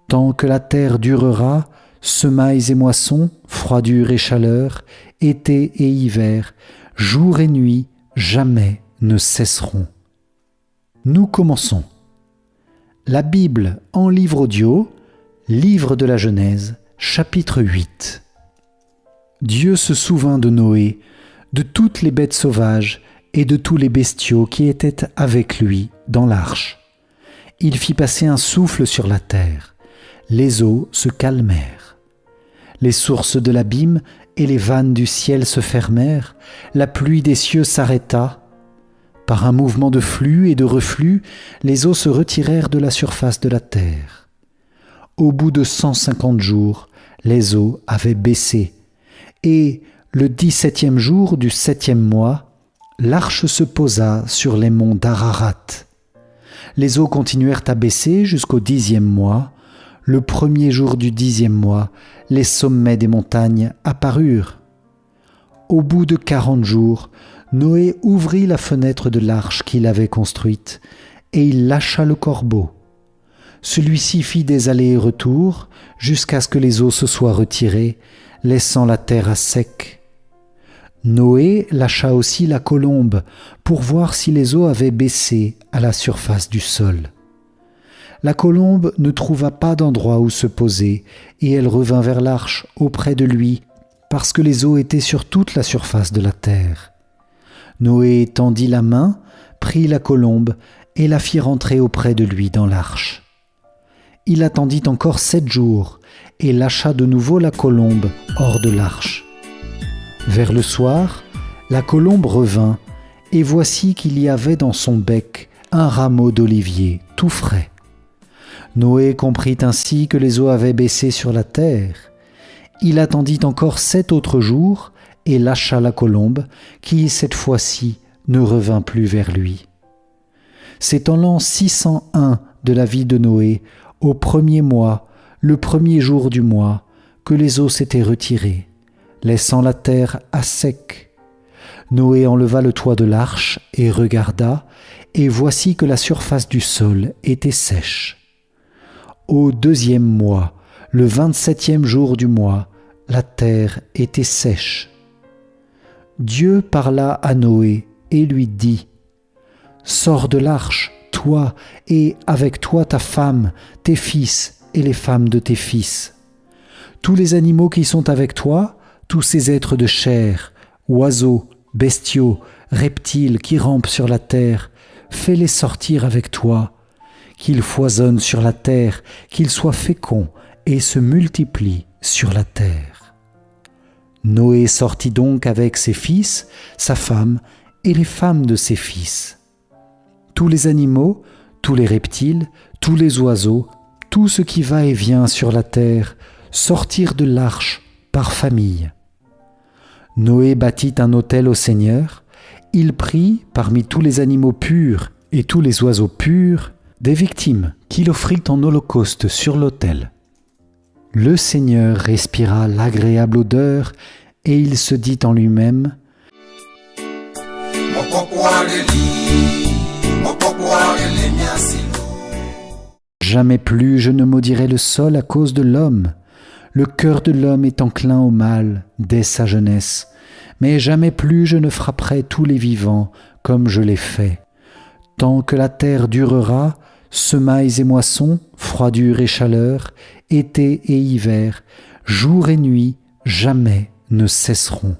Tant que la terre durera, semailles et moissons, froidure et chaleur, été et hiver, jour et nuit, jamais ne cesseront. Nous commençons. La Bible en livre audio, livre de la Genèse, chapitre 8. Dieu se souvint de Noé, de toutes les bêtes sauvages et de tous les bestiaux qui étaient avec lui dans l'arche. Il fit passer un souffle sur la terre. Les eaux se calmèrent. Les sources de l'abîme et les vannes du ciel se fermèrent. La pluie des cieux s'arrêta. Par un mouvement de flux et de reflux, les eaux se retirèrent de la surface de la terre. Au bout de 150 jours, les eaux avaient baissé. Et le 17e jour du 7e mois, l'arche se posa sur les monts d'Ararat. Les eaux continuèrent à baisser jusqu'au 10e mois. Le 1er jour du 10e mois, les sommets des montagnes apparurent. Au bout de 40 jours, Noé ouvrit la fenêtre de l'arche qu'il avait construite, et il lâcha le corbeau. Celui-ci fit des allers et retours, jusqu'à ce que les eaux se soient retirées, laissant la terre à sec. Noé lâcha aussi la colombe, pour voir si les eaux avaient baissé à la surface du sol. La colombe ne trouva pas d'endroit où se poser, et elle revint vers l'arche auprès de lui, parce que les eaux étaient sur toute la surface de la terre. Noé tendit la main, prit la colombe, et la fit rentrer auprès de lui dans l'arche. Il attendit encore 7 jours, et lâcha de nouveau la colombe hors de l'arche. Vers le soir, la colombe revint, et voici qu'il y avait dans son bec un rameau d'olivier tout frais. Noé comprit ainsi que les eaux avaient baissé sur la terre. Il attendit encore 7 autres jours et lâcha la colombe, qui, cette fois-ci, ne revint plus vers lui. C'est en l'an 601 de la vie de Noé, au 1er mois, le 1er jour du mois, que les eaux s'étaient retirées, laissant la terre à sec. Noé enleva le toit de l'arche et regarda, et voici que la surface du sol était sèche. Au 2e mois, le 27e jour du mois, la terre était sèche. Dieu parla à Noé et lui dit : « Sors de l'arche, toi, et avec toi ta femme, tes fils et les femmes de tes fils. Tous les animaux qui sont avec toi, tous ces êtres de chair, oiseaux, bestiaux, reptiles qui rampent sur la terre, fais-les sortir avec toi. Qu'ils foisonnent sur la terre, qu'ils soient féconds et se multiplient sur la terre. » Noé sortit donc avec ses fils, sa femme et les femmes de ses fils. Tous les animaux, tous les reptiles, tous les oiseaux, tout ce qui va et vient sur la terre, sortirent de l'arche par famille. Noé bâtit un autel au Seigneur. Il prit, parmi tous les animaux purs et tous les oiseaux purs, des victimes qu'il offrit en holocauste sur l'autel. Le Seigneur respira l'agréable odeur et il se dit en lui-même : « Jamais plus je ne maudirai le sol à cause de l'homme. Le cœur de l'homme est enclin au mal dès sa jeunesse, mais jamais plus je ne frapperai tous les vivants comme je l'ai fait. Tant que la terre durera, semailles et moissons, froidure et chaleur, été et hiver, jour et nuit, jamais ne cesseront.